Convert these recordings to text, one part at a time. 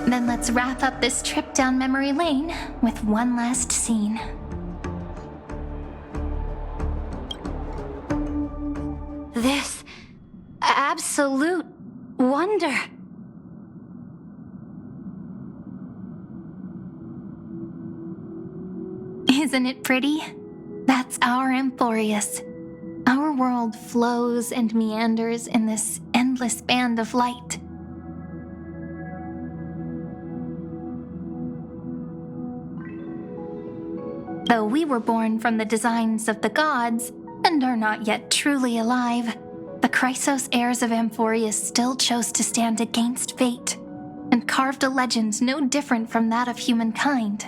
Then let's wrap up this trip down memory lane with one last scene. This absolute wonder. Isn't it pretty? That's our Amphorius. Our world flows and meanders in this endless band of light. Though we were born from the designs of the gods and are not yet truly alive, the Chrysos heirs of Amphorius still chose to stand against fate and carved a legend no different from that of humankind.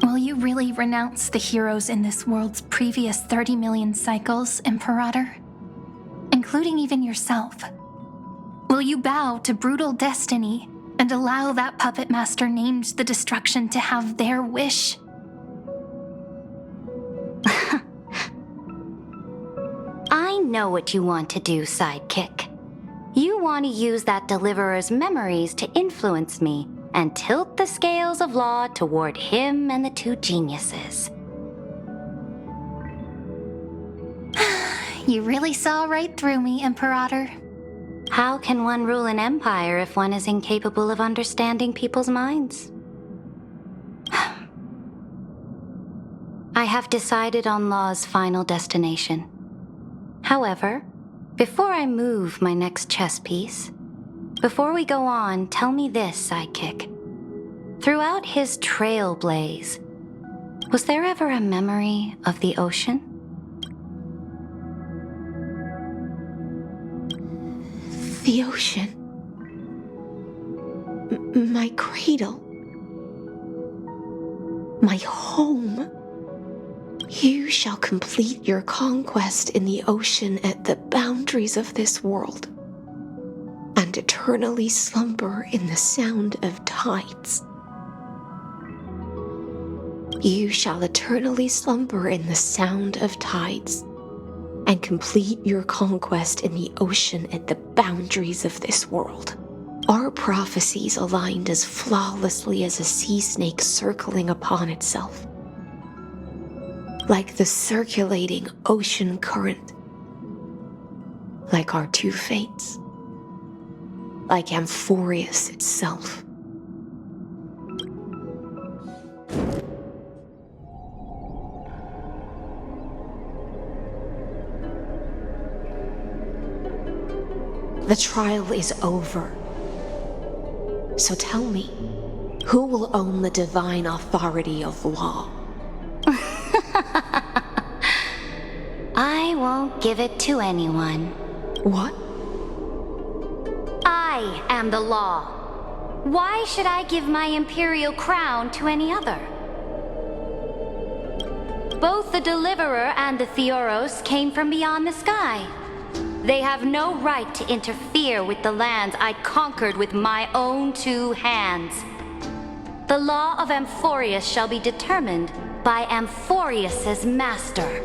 Will you really renounce the heroes in this world's previous 30 million cycles, Imperator? Including even yourself. Will you bow to brutal destiny and allow that puppet master named the destruction to have their wish? I know what you want to do, Sidekick. You want to use that Deliverer's memories to influence me and tilt the scales of law toward him and the two geniuses. You really saw right through me, Imperator. How can one rule an empire if one is incapable of understanding people's minds? I have decided on Law's final destination. However, before I move my next chess piece, before we go on, tell me this, Sidekick. Throughout his trailblaze, was there ever a memory of the ocean? The ocean. My cradle. My home. You shall complete your conquest in the ocean at the boundaries of this world, and eternally slumber in the sound of tides. You shall eternally slumber in the sound of tides, and complete your conquest in the ocean at the boundaries of this world. Our prophecies aligned as flawlessly as a sea snake circling upon itself, like the circulating ocean current, like our two fates, like Amphorius itself. The trial is over. So tell me, who will own the divine authority of law? I won't give it to anyone. What? I am the law. Why should I give my imperial crown to any other? Both the Deliverer and the Theoros came from beyond the sky. They have no right to interfere with the lands I conquered with my own two hands. The law of Amphorius shall be determined by Amphorius's master.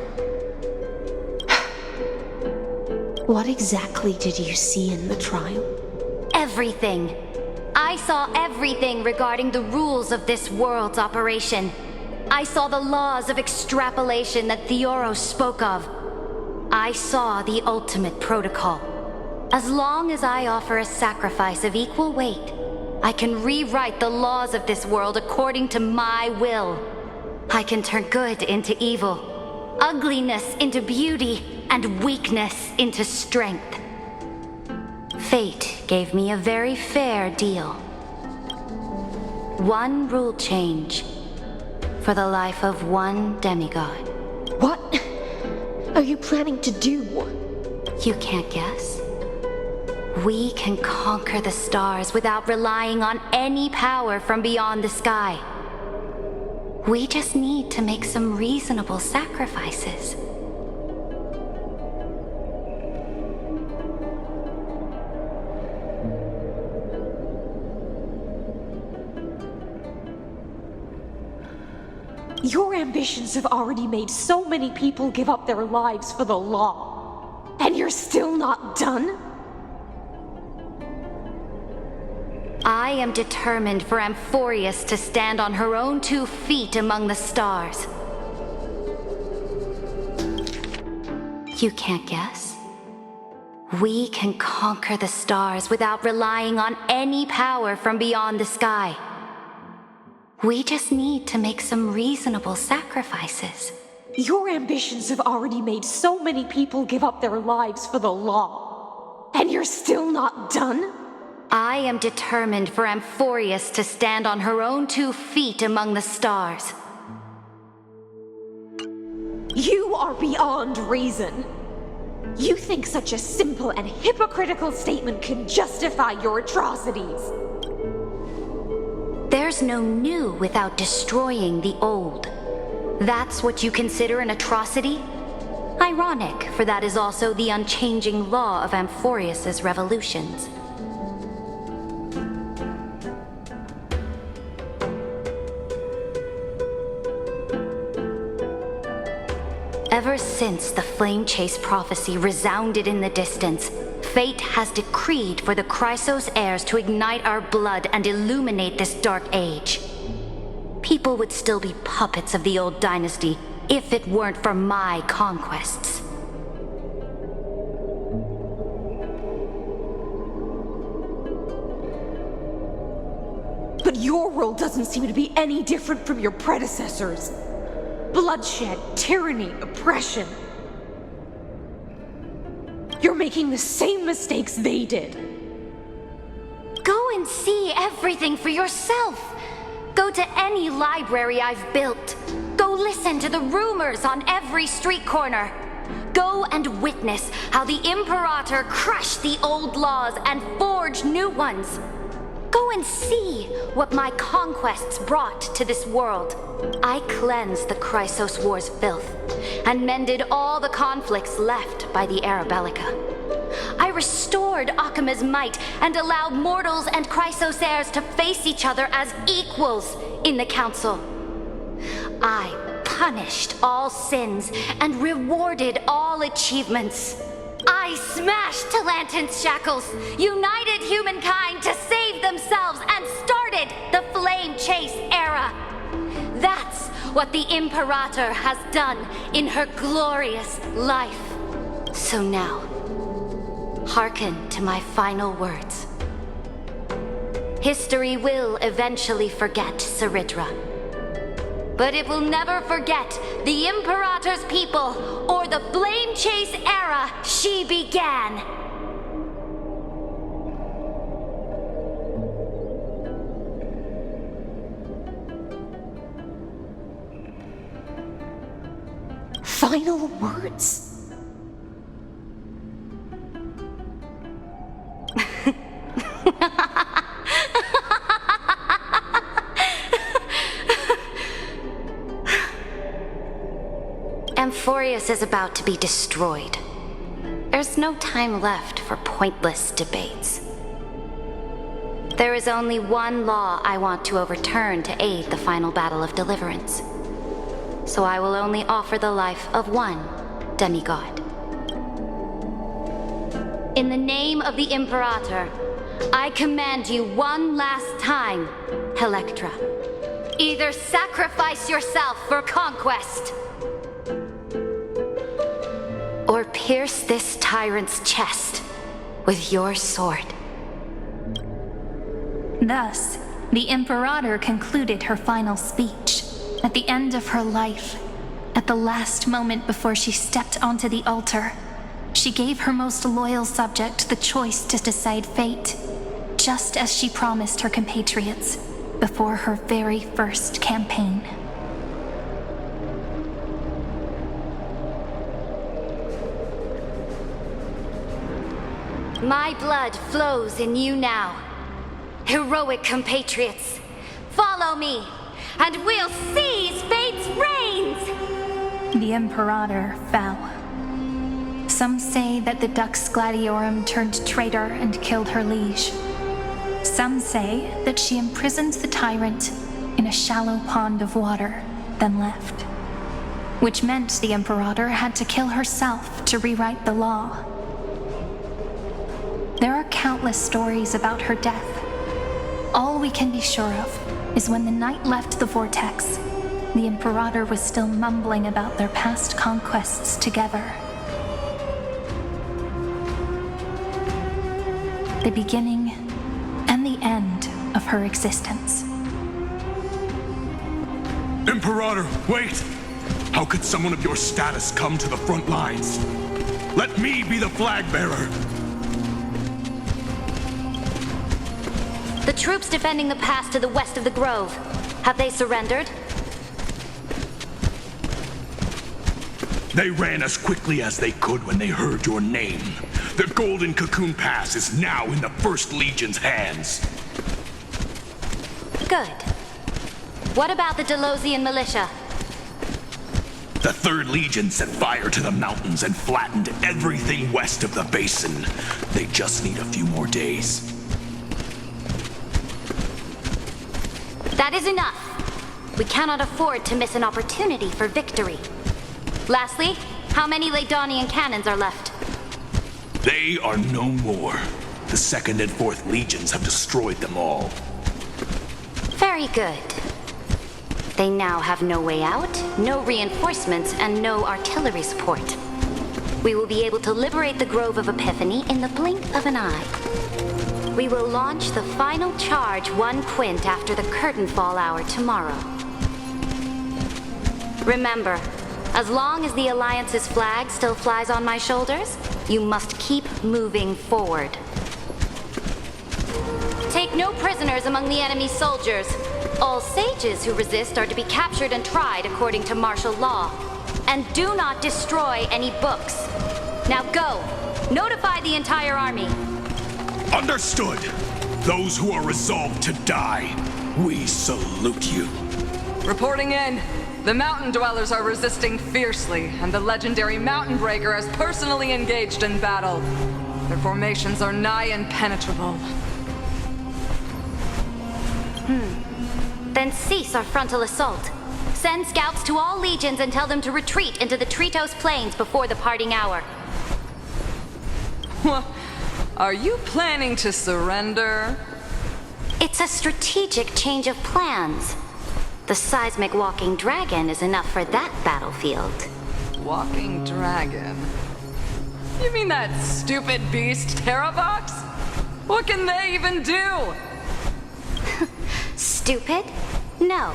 What exactly did you see in the trial? Everything. I saw everything regarding the rules of this world's operation. I saw the laws of extrapolation that Theoros spoke of. I saw the ultimate protocol. As long as I offer a sacrifice of equal weight, I can rewrite the laws of this world according to my will. I can turn good into evil, ugliness into beauty, and weakness into strength. Fate gave me a very fair deal. One rule change for the life of one demigod. What are you planning to do? You can't guess? We can conquer the stars without relying on any power from beyond the sky. We just need to make some reasonable sacrifices. ambitions have already made so many people give up their lives for the law. And you're still not done? I am determined for Amphorius to stand on her own 2 feet among the stars. You can't guess? We can conquer the stars without relying on any power from beyond the sky. We just need to make some reasonable sacrifices. Your ambitions have already made so many people give up their lives for the law. And you're still not done? I am determined for Amphorius to stand on her own 2 feet among the stars. You are beyond reason. You think such a simple and hypocritical statement can justify your atrocities. There's no new without destroying the old. That's what you consider an atrocity? Ironic, for that is also the unchanging law of Amphorius's revolutions. Ever since the Flame Chase prophecy resounded in the distance, fate has decreed for the Chrysos heirs to ignite our blood and illuminate this dark age. People would still be puppets of the old dynasty if it weren't for my conquests. But your world doesn't seem to be any different from your predecessors. Bloodshed, tyranny, oppression. You're making the same mistakes they did. Go and see everything for yourself. Go to any library I've built. Go listen to the rumors on every street corner. Go and witness how the Imperator crushed the old laws and forged new ones. Go and see what my conquests brought to this world. I cleansed the Chrysos War's filth and mended all the conflicts left by the Era Bellica. I restored Akima's might and allowed mortals and Chrysos heirs to face each other as equals in the Council. I punished all sins and rewarded all achievements. I smashed Talantin's shackles, united humankind to save themselves, and started the Flame Chase era. That's what the Imperator has done in her glorious life. So now, hearken to my final words. History will eventually forget Saridra, but it will never forget the Imperator's people or the Flame Chase era she began. Final words? Amphorius is about to be destroyed. There's no time left for pointless debates. There is only one law I want to overturn to aid the final battle of deliverance. So I will only offer the life of one demigod. In the name of the Imperator, I command you one last time, Electra. Either sacrifice yourself for conquest, or pierce this tyrant's chest with your sword. Thus, the Imperator concluded her final speech. At the end of her life, at the last moment before she stepped onto the altar, she gave her most loyal subject the choice to decide fate, just as she promised her compatriots before her very first campaign. My blood flows in you now. Heroic compatriots, follow me, and we'll seize fate's reins! The Imperator fell. Some say that the Dux Gladiorum turned traitor and killed her liege. Some say that she imprisoned the tyrant in a shallow pond of water, then left. which meant the Imperator had to kill herself to rewrite the law. There are countless stories about her death. All we can be sure of is when the knight left the vortex, the Imperator was still mumbling about their past conquests together. The beginning and the end of her existence. Imperator, wait! How could someone of your status come to the front lines? Let me be the flag bearer! The troops defending the pass to the west of the grove, have they surrendered? They ran as quickly as they could when they heard your name. The Golden Cocoon Pass is now in the First Legion's hands. Good. What about the Delosian militia? The Third Legion set fire to the mountains and flattened everything west of the basin. They just need a few more days. That is enough. We cannot afford to miss an opportunity for victory. Lastly, how many Ladonian cannons are left? They are no more. The Second and Fourth Legions have destroyed them all. Very good. They now have no way out, no reinforcements, and no artillery support. We will be able to liberate the Grove of Epiphany in the blink of an eye. We will launch the final charge 1 quint after the curtain fall hour tomorrow. Remember, as long as the Alliance's flag still flies on my shoulders, you must keep moving forward. Take no prisoners among the enemy soldiers. All sages who resist are to be captured and tried according to martial law. And do not destroy any books. Now go. Notify the entire army. Understood. Those who are resolved to die, we salute you. Reporting in. The mountain dwellers are resisting fiercely, and the legendary Mountain Breaker has personally engaged in battle. Their formations are nigh impenetrable. Then cease our frontal assault. Send scouts to all legions and tell them to retreat into the Tritos Plains before the parting hour. Are you planning to surrender? It's a strategic change of plans. The seismic walking dragon is enough for that battlefield. Walking dragon? You mean that stupid beast, Terravox? What can they even do? Stupid? No.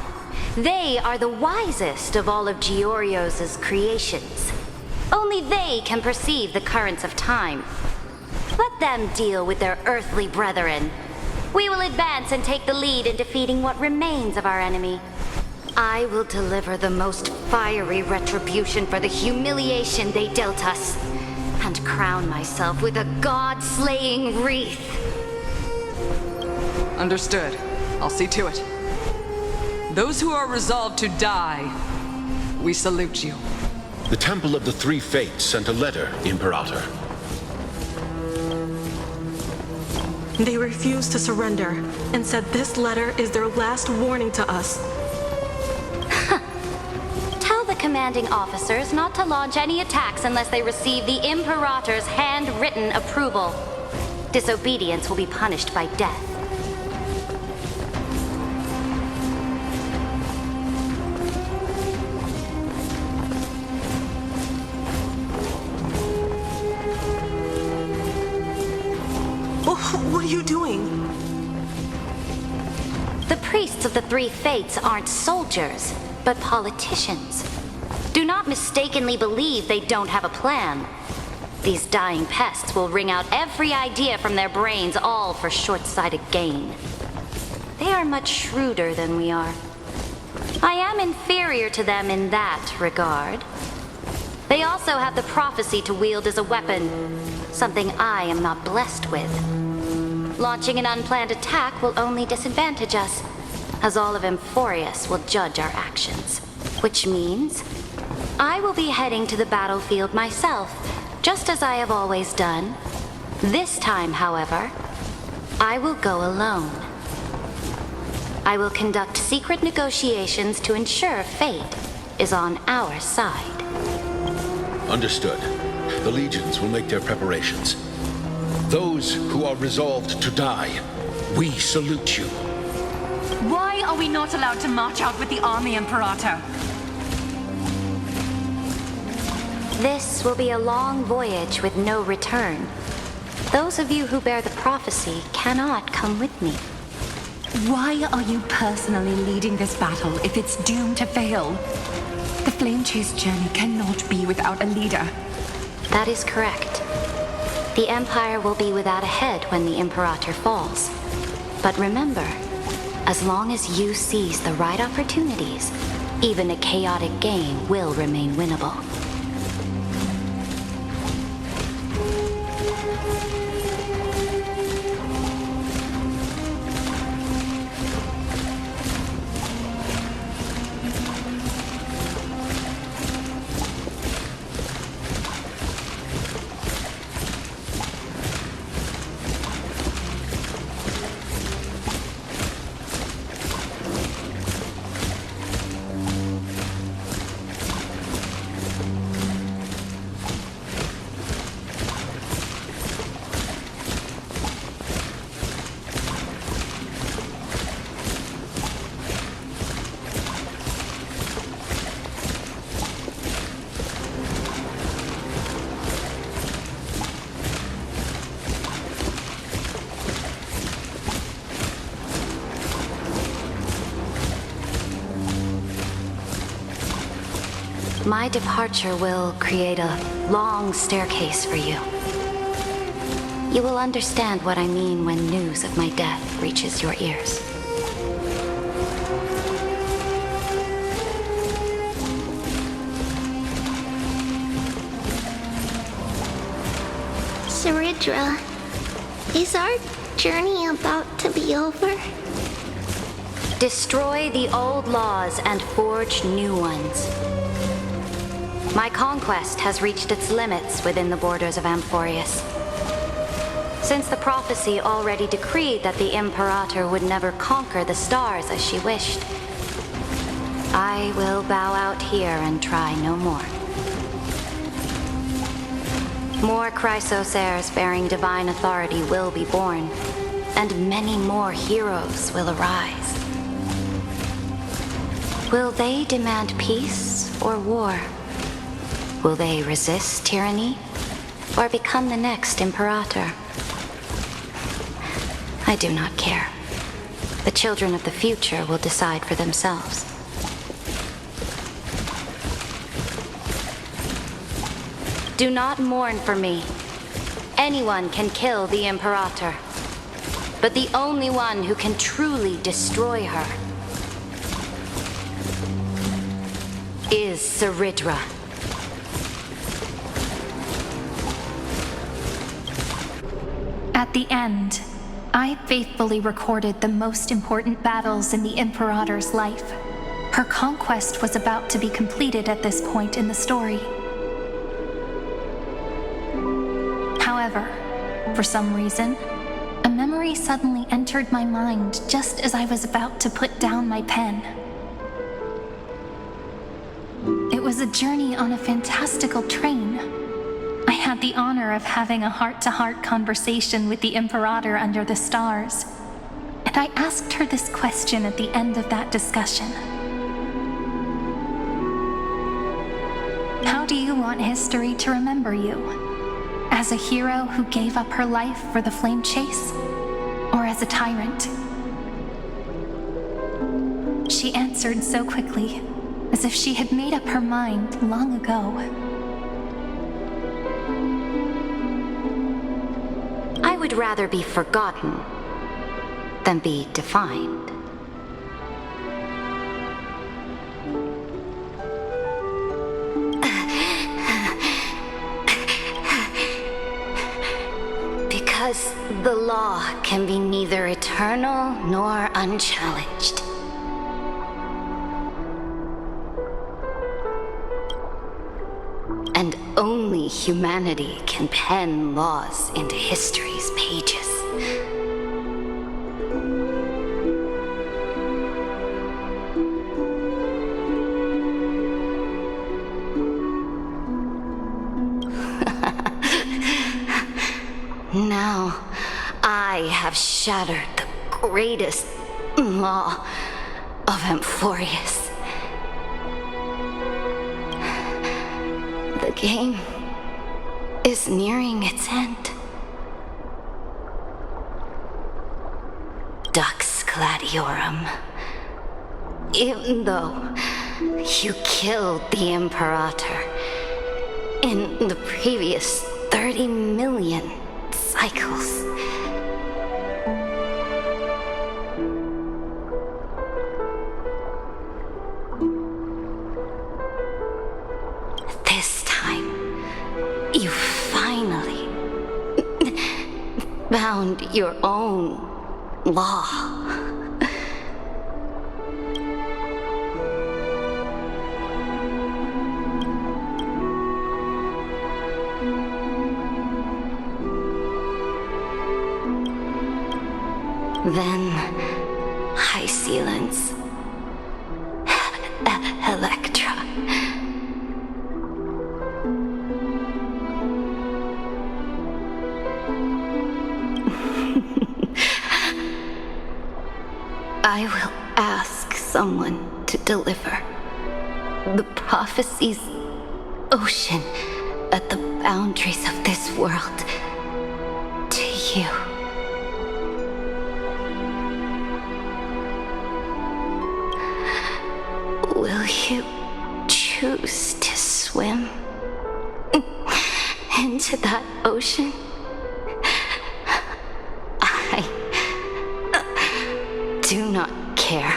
They are the wisest of all of Georios' creations. Only they can perceive the currents of time. Let them deal with their earthly brethren. We will advance and take the lead in defeating what remains of our enemy. I will deliver the most fiery retribution for the humiliation they dealt us, and crown myself with a god-slaying wreath. Understood. I'll see to it. Those who are resolved to die, we salute you. The Temple of the Three Fates sent a letter, Imperator. They refused to surrender and said this letter is their last warning to us. Tell the commanding officers not to launch any attacks unless they receive the Imperator's handwritten approval. Disobedience will be punished by death. What are you doing? The priests of the Three Fates aren't soldiers, but politicians. Do not mistakenly believe they don't have a plan. These dying pests will wring out every idea from their brains, all for short-sighted gain. They are much shrewder than we are. I am inferior to them in that regard. They also have the prophecy to wield as a weapon, something I am not blessed with. Launching an unplanned attack will only disadvantage us, as all of Emphorius will judge our actions. Which means I will be heading to the battlefield myself, just as I have always done. This time, however, I will go alone. I will conduct secret negotiations to ensure fate is on our side. Understood. The legions will make their preparations. Those who are resolved to die, we salute you. Why are we not allowed to march out with the army, Imperator? This will be a long voyage with no return. Those of you who bear the prophecy cannot come with me. Why are you personally leading this battle if it's doomed to fail? The Flame Chase journey cannot be without a leader. That is correct. The Empire will be without a head when the Imperator falls. But remember, as long as you seize the right opportunities, even a chaotic game will remain winnable. My departure will create a long staircase for you. You will understand what I mean when news of my death reaches your ears. Saridra, is our journey about to be over? Destroy the old laws and forge new ones. My conquest has reached its limits within the borders of Amphorius. Since the prophecy already decreed that the Imperator would never conquer the stars as she wished, I will bow out here and try no more. More Chrysos heirs bearing divine authority will be born, and many more heroes will arise. Will they demand peace or war? Will they resist tyranny, or become the next Imperator? I do not care. The children of the future will decide for themselves. Do not mourn for me. Anyone can kill the Imperator, but the only one who can truly destroy her is Saridra. At the end, I faithfully recorded the most important battles in the Imperator's life. Her conquest was about to be completed at this point in the story. However, for some reason, a memory suddenly entered my mind just as I was about to put down my pen. It was a journey on a fantastical train. I had the honor of having a heart-to-heart conversation with the Imperator under the stars, and I asked her this question at the end of that discussion. How do you want history to remember you? As a hero who gave up her life for the Flame Chase? Or as a tyrant? She answered so quickly, as if she had made up her mind long ago. I would rather be forgotten than be defined. Because the law can be neither eternal nor unchallenged. And only humanity can pen laws into history's pages. Now, I have shattered the greatest law of Amphorius. The game is nearing its end. Dux Gladiorum. Even though you killed the Imperator in the previous 30 million cycles. This time, you finally found your own law. Then, High Sealants, Electra. I will ask someone to deliver the prophecy's ocean at the boundaries of this world to you. Will you choose to swim into that ocean? I do not care.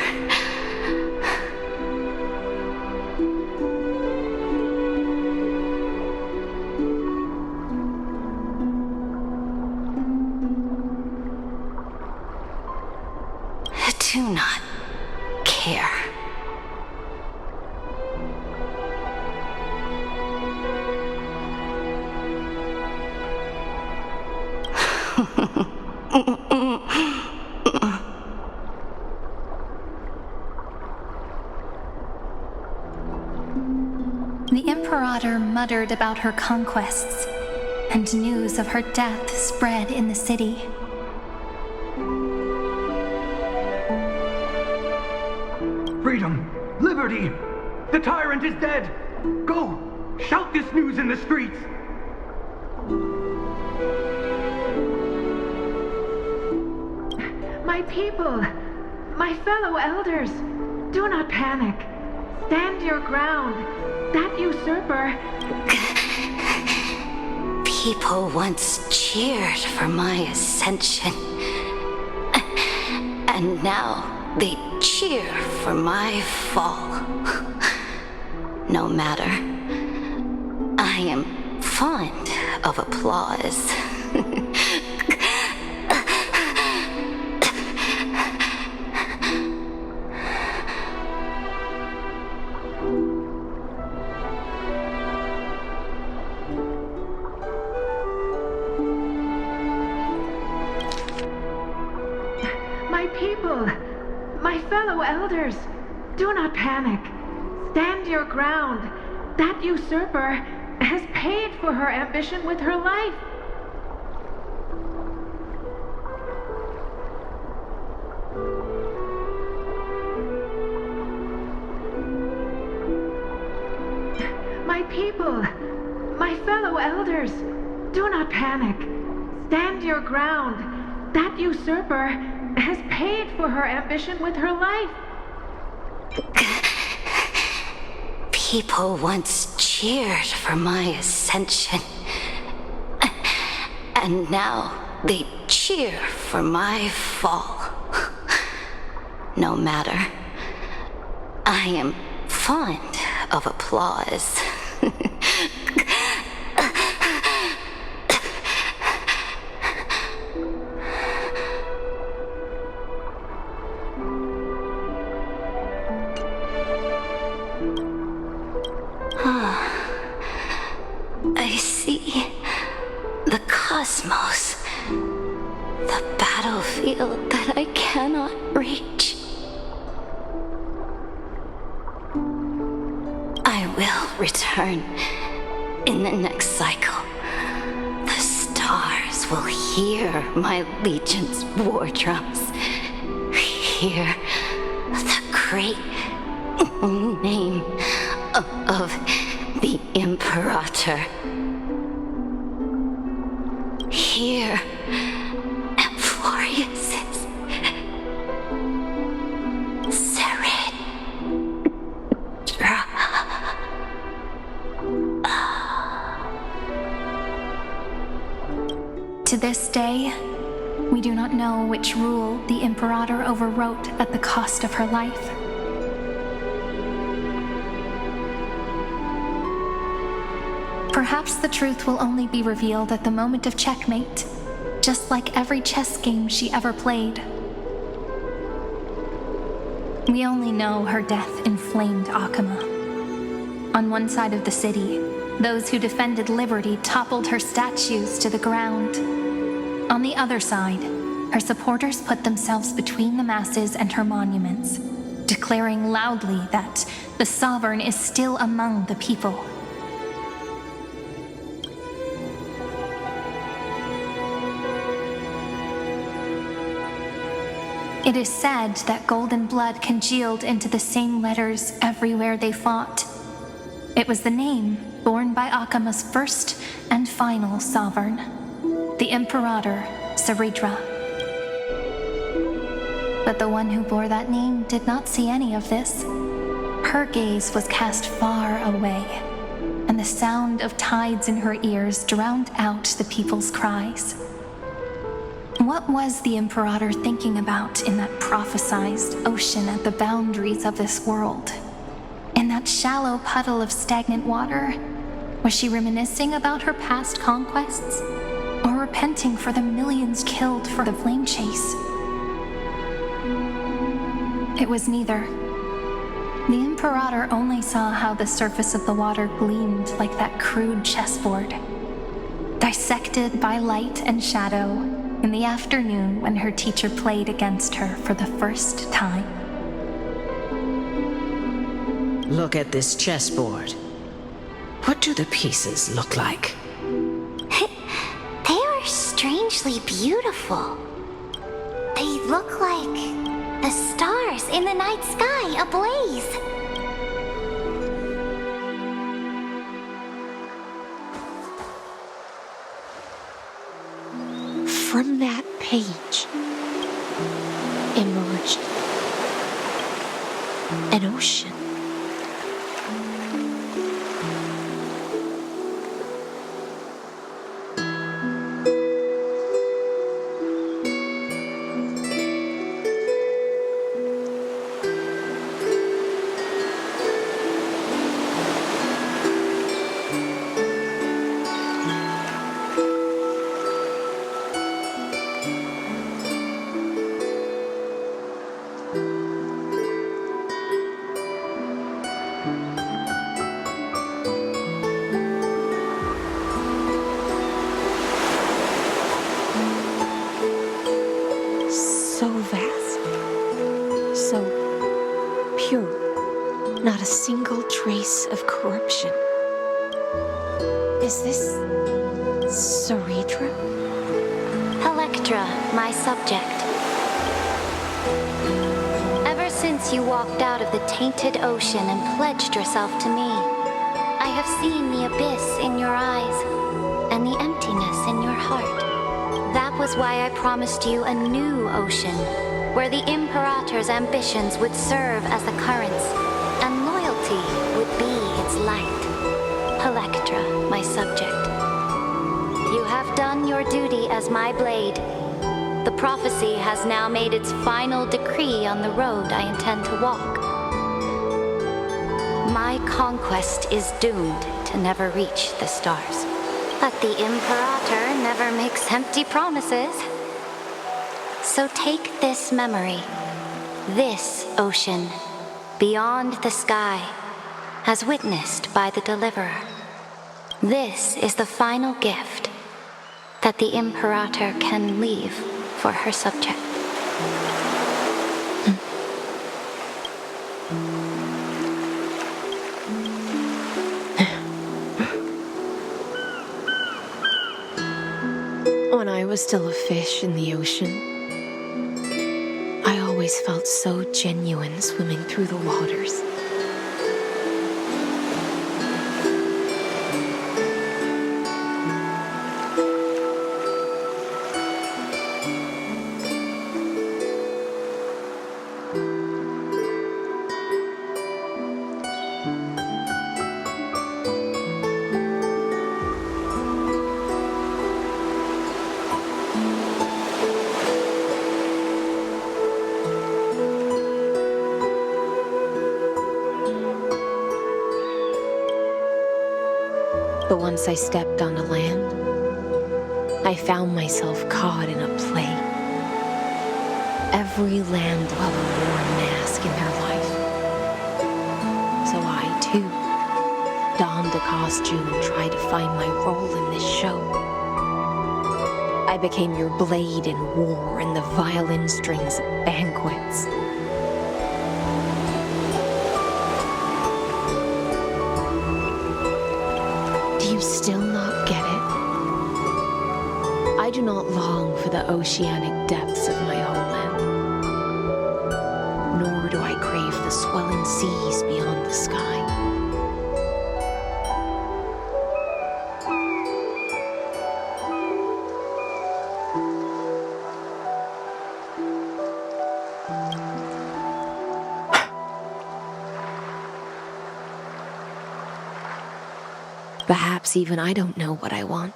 Do not care. The Imperator muttered about her conquests, and news of her death spread in the city. Freedom! Liberty! The tyrant is dead! Go! Shout this news in the streets! My people, my fellow elders, do not panic. Stand your ground. That usurper... People once cheered for my ascension. And now they cheer for my fall. No matter. I am fond of applause. My people, my fellow elders, do not panic. Stand your ground. That usurper has paid for her ambition with her life. My people, my fellow elders, do not panic. Stand your ground. That usurper has paid for her ambition with her life. People once cheered for my ascension. And now they cheer for my fall. No matter. I am fond of applause. I see the cosmos, the battlefield that I cannot reach. I will return in the next cycle. The stars stars will hear my legion's war drums. Hear the great name of the Imperator. Hear Amphorius's Seredra. To this day, we do not know which rule the Imperator overwrote at the cost of her life. Perhaps the truth will only be revealed at the moment of checkmate, just like every chess game she ever played. We only know her death inflamed Akama. On one side of the city, those who defended liberty toppled her statues to the ground. On the other side, her supporters put themselves between the masses and her monuments, declaring loudly that the Sovereign is still among the people. It is said that golden blood congealed into the same letters everywhere they fought. It was the name borne by Akama's first and final sovereign, the Imperator Seredra. But the one who bore that name did not see any of this. Her gaze was cast far away, and the sound of tides in her ears drowned out the people's cries. What was the Imperator thinking about in that prophesized ocean at the boundaries of this world? In that shallow puddle of stagnant water? Was she reminiscing about her past conquests? Or repenting for the millions killed for the flame chase? It was neither. The Imperator only saw how the surface of the water gleamed like that crude chessboard, dissected by light and shadow in the afternoon when her teacher played against her for the first time. Look at this chessboard. What do the pieces look like? They are strangely beautiful. They look like the stars in the night sky ablaze. From that page emerged an ocean. So vast, so pure, not a single trace of corruption. Is this Seredra? Electra, my subject. Ever since you walked out of the tainted ocean and pledged yourself to me, I have seen the abyss in your eyes and the emptiness in your heart. That was why I promised you a new ocean, where the Imperator's ambitions would serve as the currents, and loyalty would be its light. Electra, my subject. You have done your duty as my blade. The prophecy has now made its final decree on the road I intend to walk. My conquest is doomed to never reach the stars. But the Imperator never makes empty promises. So take this memory, this ocean, beyond the sky, as witnessed by the Deliverer. This is the final gift that the Imperator can leave for her subject. When I was still a fish in the ocean, I always felt so genuine swimming through the waters. But once I stepped onto land, I found myself caught in a play. Every land dweller wore a mask in their life. So I, too, donned a costume and tried to find my role in this show. I became your blade in war and the violin strings at banquets. Do you still not get it? I do not long for the oceanic depths of my homeland, nor do I crave the swelling seas beyond the sky. Perhaps even I don't know what I want.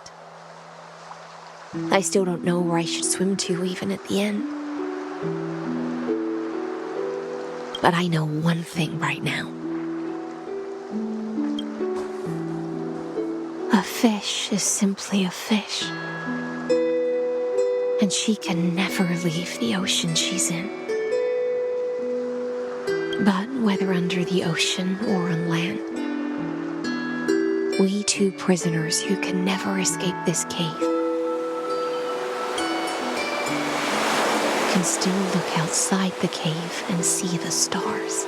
I still don't know where I should swim to even at the end. But I know one thing right now. A fish is simply a fish. And she can never leave the ocean she's in. But whether under the ocean or on land, we two prisoners who can never escape this cave can still look outside the cave and see the stars.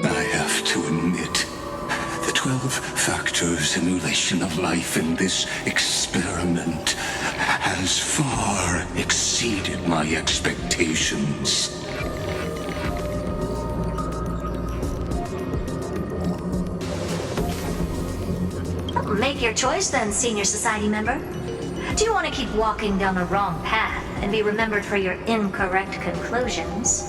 I have to admit, the 12-factor simulation of life in this experiment has far exceeded my expectations. Make your choice then, Senior Society member. Do you want to keep walking down the wrong path and be remembered for your incorrect conclusions?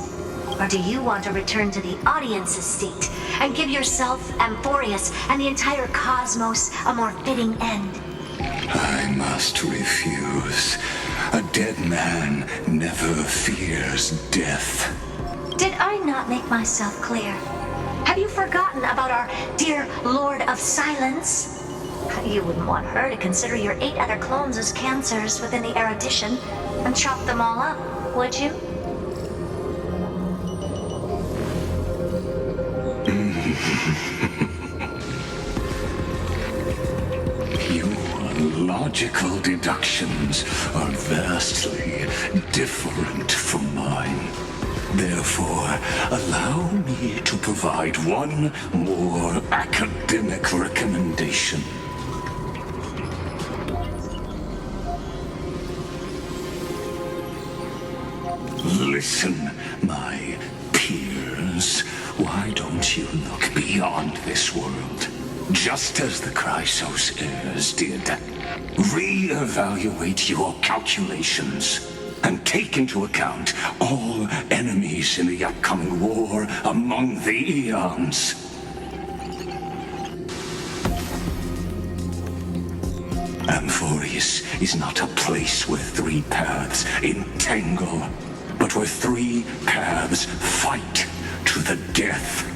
Or do you want to return to the audience's seat and give yourself, Amphorius, and the entire cosmos a more fitting end? I must refuse. A dead man never fears death. Did I not make myself clear? Have you forgotten about our dear Lord of Silence? You wouldn't want her to consider your 8 other clones as cancers within the erudition and chop them all up, would you? Your logical deductions are vastly different from mine. Therefore, allow me to provide one more academic recommendation. Listen, my peers. Why don't you look beyond this world? Just as the Chrysos heirs did. Re-evaluate your calculations and take into account all enemies in the upcoming war among the Eons. Amphorius is not a place where 3 paths entangle, but where 3 paths fight to the death.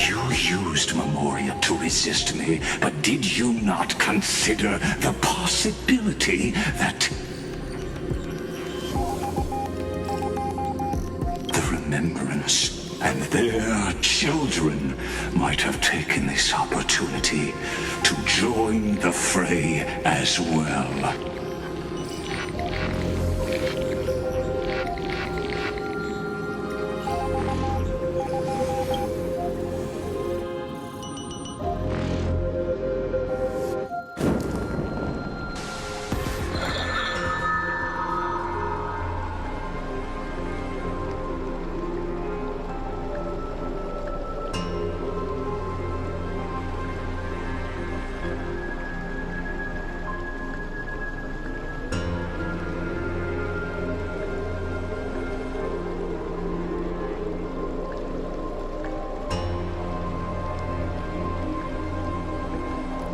You used Memoria to resist me, but did you not consider the possibility that the Remembrance and their children might have taken this opportunity to join the fray as well?